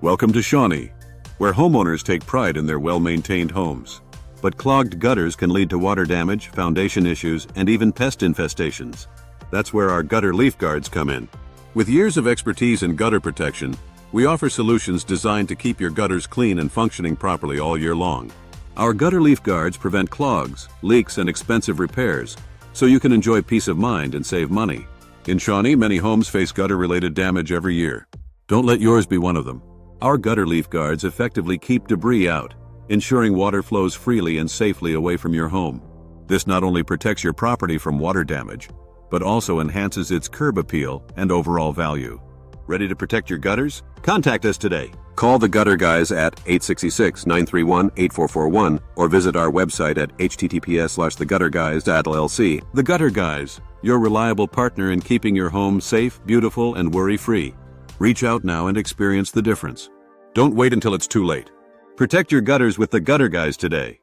Welcome to Shawnee, where homeowners take pride in their well-maintained homes. But clogged gutters can lead to water damage, foundation issues, and even pest infestations. That's where our gutter leaf guards come in. With years of expertise in gutter protection, we offer solutions designed to keep your gutters clean and functioning properly all year long. Our gutter leaf guards prevent clogs, leaks, and expensive repairs, so you can enjoy peace of mind and save money. In Shawnee, many homes face gutter-related damage every year. Don't let yours be one of them. Our gutter leaf guards effectively keep debris out, ensuring water flows freely and safely away from your home. This not only protects your property from water damage, but also enhances its curb appeal and overall value. Ready to protect your gutters? Contact us today. Call the Gutter Guys at 866-931-8441 or visit our website at https:/thegutterguys.llc. The Gutter Guys, your reliable partner in keeping your home safe, beautiful, and worry-free. Reach out now and experience the difference. Don't wait until it's too late. Protect your gutters with the Gutter Guys today.